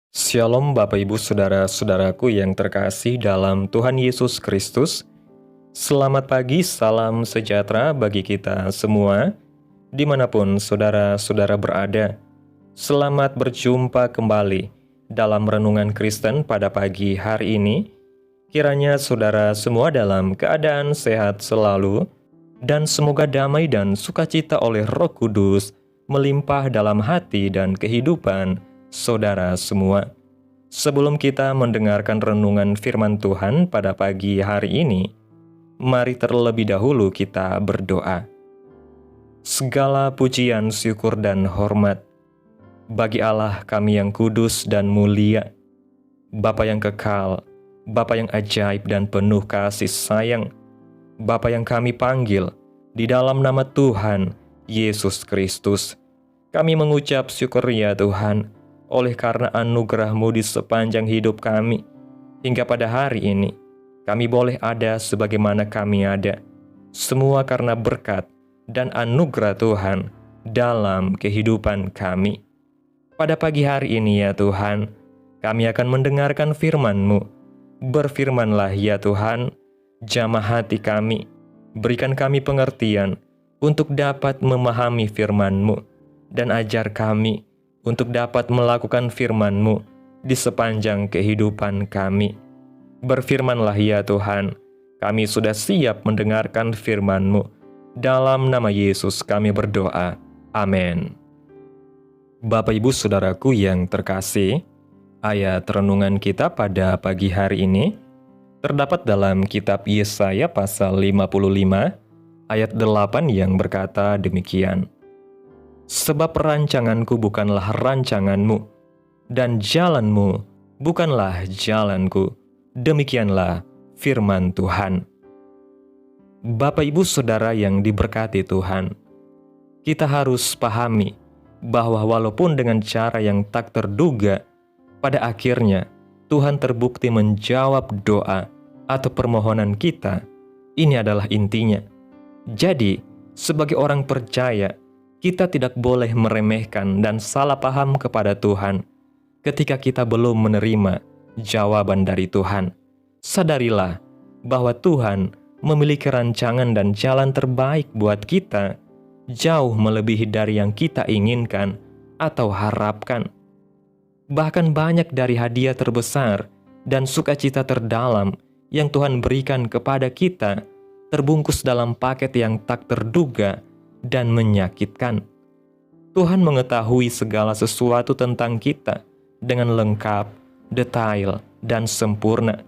Shalom Bapak Ibu Saudara-saudaraku yang terkasih dalam Tuhan Yesus Kristus. Selamat pagi, salam sejahtera bagi kita semua, dimanapun saudara-saudara berada. Selamat berjumpa kembali dalam Renungan Kristen pada pagi hari ini. Kiranya saudara semua dalam keadaan sehat selalu, dan semoga damai dan sukacita oleh Roh Kudus melimpah dalam hati dan kehidupan saudara semua. Sebelum kita mendengarkan renungan firman Tuhan pada pagi hari ini, mari terlebih dahulu kita berdoa. Segala pujian, syukur, dan hormat bagi Allah kami yang kudus dan mulia, Bapa yang kekal, Bapa yang ajaib dan penuh kasih sayang, Bapa yang kami panggil di dalam nama Tuhan Yesus Kristus. Kami mengucap syukur ya Tuhan, oleh karena anugerah-Mu di sepanjang hidup kami. Hingga pada hari ini, kami boleh ada sebagaimana kami ada. Semua karena berkat dan anugerah Tuhan dalam kehidupan kami. Pada pagi hari ini ya Tuhan, kami akan mendengarkan firman-Mu. Berfirmanlah ya Tuhan, jamah hati kami. Berikan kami pengertian untuk dapat memahami firman-Mu, dan ajar kami untuk dapat melakukan firman-Mu di sepanjang kehidupan kami. Berfirmanlah ya Tuhan, kami sudah siap mendengarkan firman-Mu. Dalam nama Yesus kami berdoa. Amin. Bapak Ibu Saudaraku yang terkasih, ayat renungan kita pada pagi hari ini terdapat dalam kitab Yesaya pasal 55 ayat 8 yang berkata demikian. Sebab rancanganku bukanlah rancanganmu, dan jalanmu bukanlah jalanku. Demikianlah firman Tuhan. Bapak Ibu Saudara yang diberkati Tuhan, kita harus pahami bahwa walaupun dengan cara yang tak terduga, pada akhirnya Tuhan terbukti menjawab doa atau permohonan kita. Ini adalah intinya. Jadi, sebagai orang percaya, kita tidak boleh meremehkan dan salah paham kepada Tuhan ketika kita belum menerima jawaban dari Tuhan. Sadarilah bahwa Tuhan memiliki rancangan dan jalan terbaik buat kita, jauh melebihi dari yang kita inginkan atau harapkan. Bahkan banyak dari hadiah terbesar dan sukacita terdalam yang Tuhan berikan kepada kita terbungkus dalam paket yang tak terduga dan menyakitkan. Tuhan mengetahui segala sesuatu tentang kita dengan lengkap, detail, dan sempurna.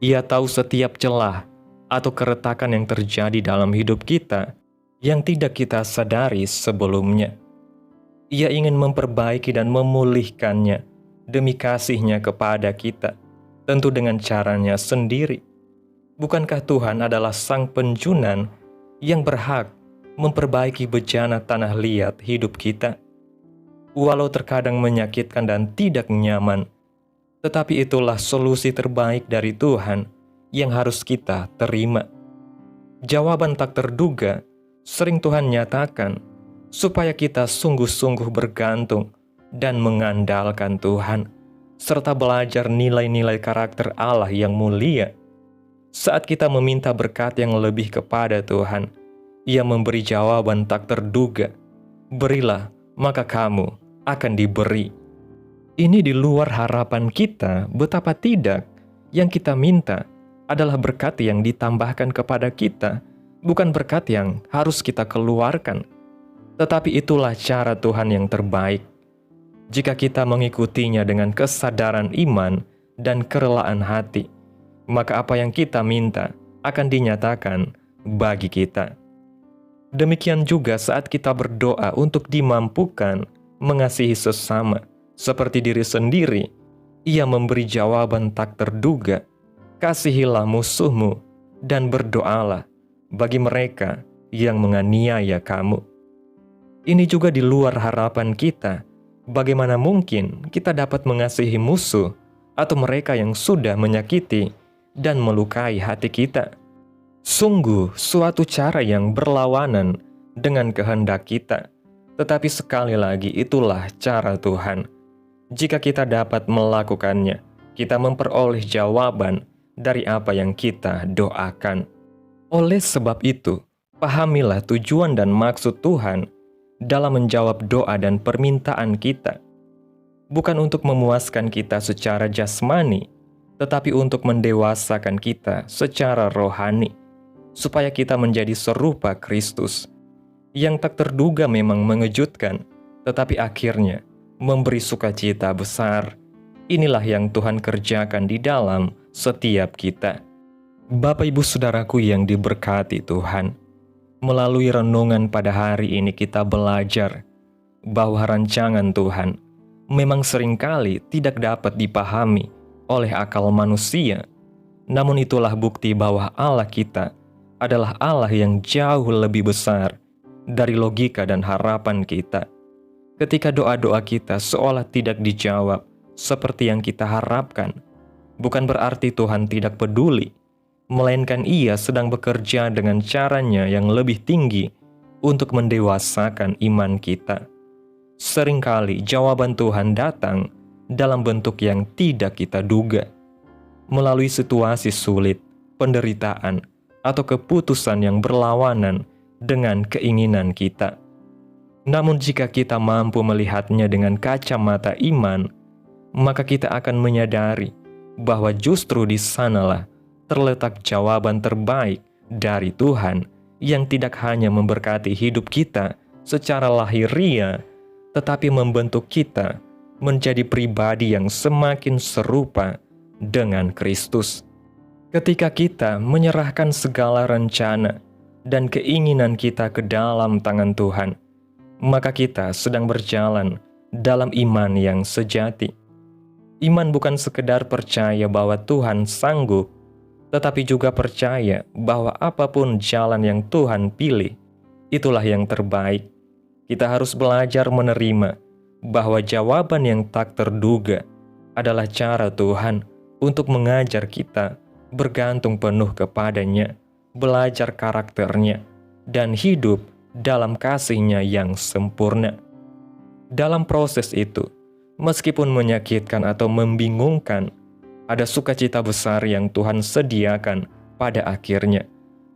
Ia tahu setiap celah atau keretakan yang terjadi dalam hidup kita yang tidak kita sadari sebelumnya. Ia ingin memperbaiki dan memulihkannya demi kasih-Nya kepada kita, tentu dengan caranya sendiri. Bukankah Tuhan adalah Sang Penjunan yang berhak memperbaiki bejana tanah liat hidup kita? Walau terkadang menyakitkan dan tidak nyaman, tetapi itulah solusi terbaik dari Tuhan yang harus kita terima. Jawaban tak terduga sering Tuhan nyatakan supaya kita sungguh-sungguh bergantung dan mengandalkan Tuhan, serta belajar nilai-nilai karakter Allah yang mulia. Saat kita meminta berkat yang lebih kepada Tuhan, Ia memberi jawaban tak terduga. Berilah, maka kamu akan diberi. Ini di luar harapan kita, betapa tidak. Yang kita minta adalah berkat yang ditambahkan kepada kita, bukan berkat yang harus kita keluarkan. Tetapi itulah cara Tuhan yang terbaik. Jika kita mengikutinya dengan kesadaran iman dan kerelaan hati, maka apa yang kita minta akan dinyatakan bagi kita. Demikian juga saat kita berdoa untuk dimampukan mengasihi sesama seperti diri sendiri, Ia memberi jawaban tak terduga. Kasihilah musuhmu dan berdoalah bagi mereka yang menganiaya kamu. Ini juga di luar harapan kita. Bagaimana mungkin kita dapat mengasihi musuh atau mereka yang sudah menyakiti dan melukai hati kita? Sungguh suatu cara yang berlawanan dengan kehendak kita. Tetapi sekali lagi itulah cara Tuhan. Jika kita dapat melakukannya, kita memperoleh jawaban dari apa yang kita doakan. Oleh sebab itu, pahamilah tujuan dan maksud Tuhan dalam menjawab doa dan permintaan kita. Bukan untuk memuaskan kita secara jasmani, tetapi untuk mendewasakan kita secara rohani, supaya kita menjadi serupa Kristus. Yang tak terduga memang mengejutkan, tetapi akhirnya memberi sukacita besar. Inilah yang Tuhan kerjakan di dalam setiap kita. Bapak Ibu Saudaraku yang diberkati Tuhan, melalui renungan pada hari ini kita belajar bahwa rancangan Tuhan memang seringkali tidak dapat dipahami oleh akal manusia. Namun itulah bukti bahwa Allah kita adalah Allah yang jauh lebih besar dari logika dan harapan kita. Ketika doa-doa kita seolah tidak dijawab seperti yang kita harapkan, bukan berarti Tuhan tidak peduli, melainkan Ia sedang bekerja dengan caranya yang lebih tinggi untuk mendewasakan iman kita. Seringkali jawaban Tuhan datang dalam bentuk yang tidak kita duga, melalui situasi sulit, penderitaan, atau keputusan yang berlawanan dengan keinginan kita. Namun jika kita mampu melihatnya dengan kacamata iman, maka kita akan menyadari bahwa justru di sanalah terletak jawaban terbaik dari Tuhan yang tidak hanya memberkati hidup kita secara lahiriah, tetapi membentuk kita menjadi pribadi yang semakin serupa dengan Kristus. Ketika kita menyerahkan segala rencana dan keinginan kita ke dalam tangan Tuhan, maka kita sedang berjalan dalam iman yang sejati. Iman bukan sekedar percaya bahwa Tuhan sanggup, tetapi juga percaya bahwa apapun jalan yang Tuhan pilih, itulah yang terbaik. Kita harus belajar menerima bahwa jawaban yang tak terduga adalah cara Tuhan untuk mengajar kita bergantung penuh kepadanya, belajar karakternya, dan hidup dalam kasih-Nya yang sempurna. Dalam proses itu, meskipun menyakitkan atau membingungkan, ada sukacita besar yang Tuhan sediakan pada akhirnya.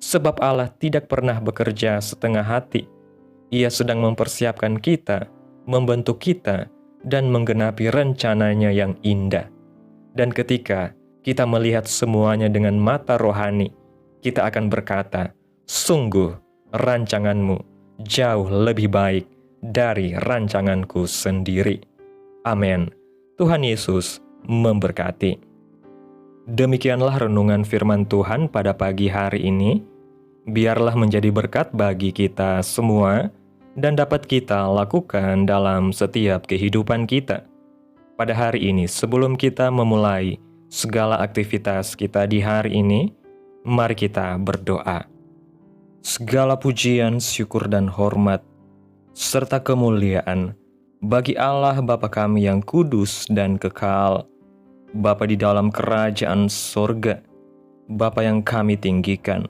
Sebab Allah tidak pernah bekerja setengah hati. Ia sedang mempersiapkan kita, membentuk kita, dan menggenapi rencananya yang indah. Dan ketika kita melihat semuanya dengan mata rohani, kita akan berkata, sungguh rancangan-Mu jauh lebih baik dari rancanganku sendiri. Amin. Tuhan Yesus memberkati. Demikianlah renungan firman Tuhan pada pagi hari ini. Biarlah menjadi berkat bagi kita semua dan dapat kita lakukan dalam setiap kehidupan kita. Pada hari ini, sebelum kita memulai segala aktivitas kita di hari ini, mari kita berdoa. Segala pujian, syukur, dan hormat, serta kemuliaan bagi Allah Bapa kami yang kudus dan kekal, Bapa di dalam kerajaan sorga, Bapa yang kami tinggikan,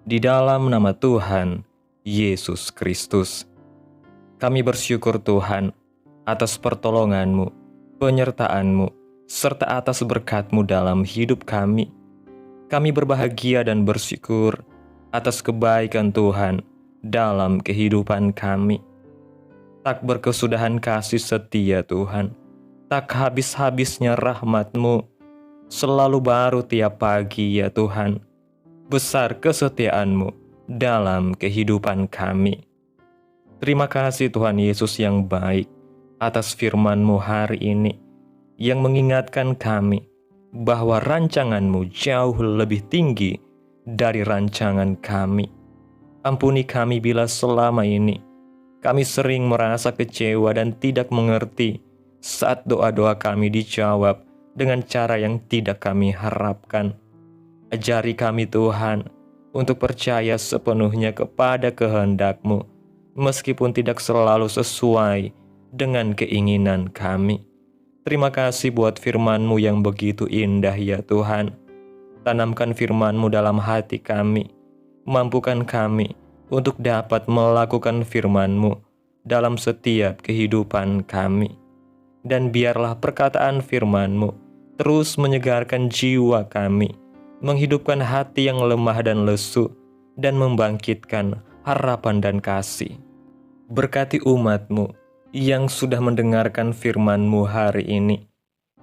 di dalam nama Tuhan Yesus Kristus. Kami bersyukur Tuhan atas pertolongan-Mu, penyertaan-Mu, serta atas berkat-Mu dalam hidup kami. Kami berbahagia dan bersyukur atas kebaikan Tuhan dalam kehidupan kami. Tak berkesudahan kasih setia Tuhan, tak habis-habisnya rahmat-Mu, selalu baru tiap pagi ya Tuhan. Besar kesetiaan-Mu dalam kehidupan kami. Terima kasih Tuhan Yesus yang baik atas firman-Mu hari ini, yang mengingatkan kami bahwa rancangan-Mu jauh lebih tinggi dari rancangan kami. Ampuni kami bila selama ini kami sering merasa kecewa dan tidak mengerti saat doa-doa kami dijawab dengan cara yang tidak kami harapkan. Ajari kami Tuhan untuk percaya sepenuhnya kepada kehendak-Mu, meskipun tidak selalu sesuai dengan keinginan kami. Terima kasih buat firman-Mu yang begitu indah ya Tuhan. Tanamkan firman-Mu dalam hati kami. Mampukan kami untuk dapat melakukan firman-Mu dalam setiap kehidupan kami. dan biarlah perkataan firman-Mu terus menyegarkan jiwa kami, menghidupkan hati yang lemah dan lesu, dan membangkitkan harapan dan kasih. Berkati umat-Mu yang sudah mendengarkan firman-Mu hari ini.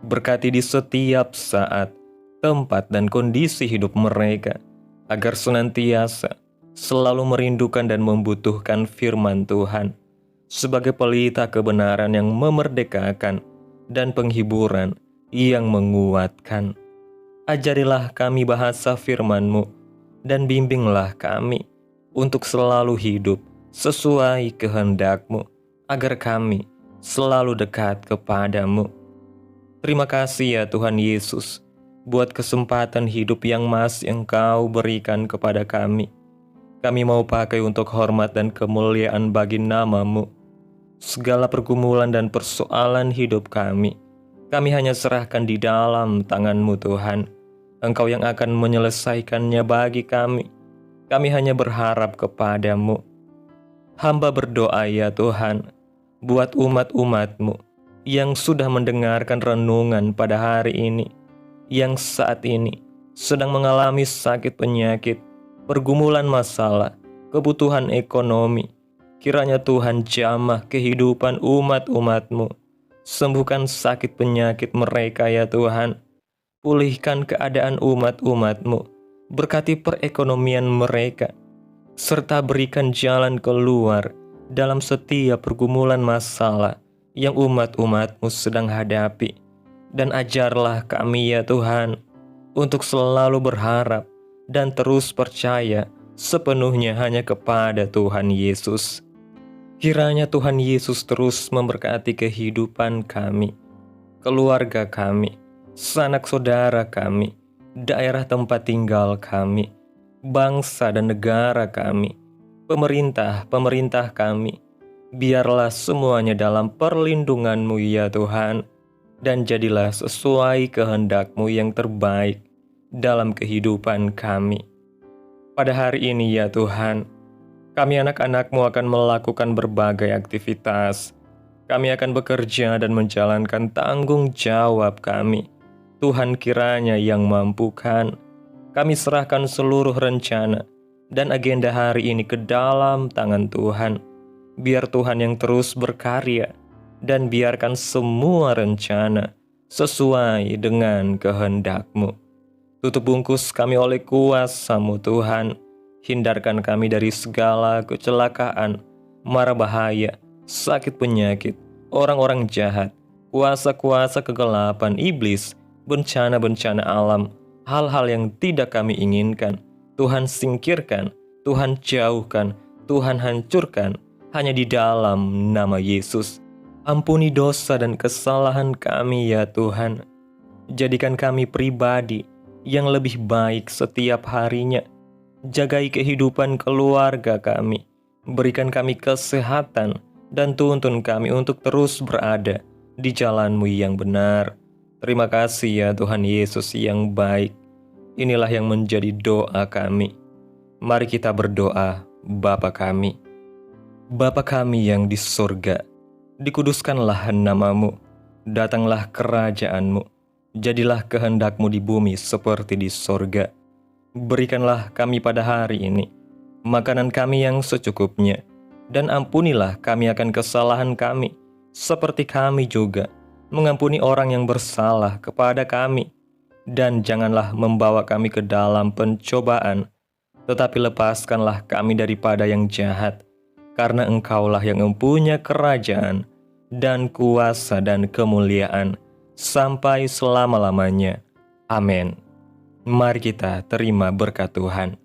Berkati di setiap saat, tempat, dan kondisi hidup mereka, agar senantiasa selalu merindukan dan membutuhkan firman Tuhan sebagai pelita kebenaran yang memerdekakan dan penghiburan yang menguatkan. Ajarilah kami bahasa firman-Mu dan bimbinglah kami untuk selalu hidup sesuai kehendak-Mu, agar kami selalu dekat kepadamu. Terima kasih ya Tuhan Yesus, buat kesempatan hidup yang masih Engkau berikan kepada kami. Kami mau pakai untuk hormat dan kemuliaan bagi nama-Mu. Segala pergumulan dan persoalan hidup kami hanya serahkan di dalam tangan-Mu Tuhan. Engkau yang akan menyelesaikannya bagi kami. Kami hanya berharap kepadamu. Hamba berdoa ya Tuhan, buat umat-umat-Mu yang sudah mendengarkan renungan pada hari ini, yang saat ini sedang mengalami sakit penyakit, pergumulan masalah, kebutuhan ekonomi. Kiranya Tuhan jamah kehidupan umat-umat-Mu. Sembuhkan sakit penyakit mereka ya Tuhan. Pulihkan keadaan umat-umat-Mu. Berkati perekonomian mereka, serta berikan jalan keluar dalam setiap pergumulan masalah yang umat-umat-Mu sedang hadapi. Dan ajarlah kami ya Tuhan, untuk selalu berharap dan terus percaya sepenuhnya hanya kepada Tuhan Yesus. Kiranya Tuhan Yesus terus memberkati kehidupan kami, keluarga kami, sanak saudara kami, daerah tempat tinggal kami, bangsa dan negara kami, pemerintah kami. Biarlah semuanya dalam perlindungan-Mu ya Tuhan, dan jadilah sesuai kehendak-Mu yang terbaik dalam kehidupan kami. Pada hari ini ya Tuhan, kami anak-anak-Mu akan melakukan berbagai aktivitas. Kami akan bekerja dan menjalankan tanggung jawab kami. Tuhan kiranya yang mampukan. Kami serahkan seluruh rencana dan agenda hari ini ke dalam tangan Tuhan. Biar Tuhan yang terus berkarya, dan biarkan semua rencana sesuai dengan kehendak-Mu. Tutup bungkus kami oleh kuasa-Mu Tuhan. Hindarkan kami dari segala kecelakaan, mara bahaya, sakit penyakit, orang-orang jahat, kuasa-kuasa kegelapan iblis, bencana-bencana alam, hal-hal yang tidak kami inginkan. Tuhan singkirkan, Tuhan jauhkan, Tuhan hancurkan, hanya di dalam nama Yesus. Ampuni dosa dan kesalahan kami ya Tuhan. Jadikan kami pribadi yang lebih baik setiap harinya. Jagai kehidupan keluarga kami. Berikan kami kesehatan dan tuntun kami untuk terus berada di jalan-Mu yang benar. Terima kasih ya Tuhan Yesus yang baik. Inilah yang menjadi doa kami. Mari kita berdoa. Bapa kami. Bapa kami yang di surga, dikuduskanlah nama-Mu, datanglah kerajaan-Mu, jadilah kehendak-Mu di bumi seperti di surga. Berikanlah kami pada hari ini makanan kami yang secukupnya, dan ampunilah kami akan kesalahan kami, seperti kami juga mengampuni orang yang bersalah kepada kami. Dan janganlah membawa kami ke dalam pencobaan, tetapi lepaskanlah kami daripada yang jahat, karena Engkaulah yang mempunyai kerajaan, dan kuasa dan kemuliaan, sampai selama-lamanya. Amin. Mari kita terima berkat Tuhan.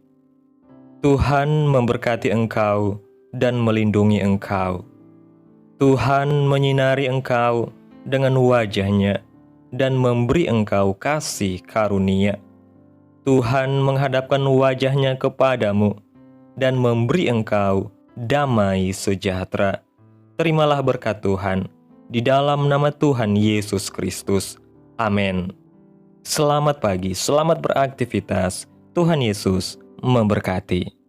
Tuhan memberkati engkau dan melindungi engkau. Tuhan menyinari engkau dengan wajah-Nya dan memberi engkau kasih karunia. Tuhan menghadapkan wajah-Nya kepadamu dan memberi engkau damai sejahtera. Terimalah berkat Tuhan di dalam nama Tuhan Yesus Kristus. Amin. Selamat pagi, selamat beraktivitas. Tuhan Yesus memberkati.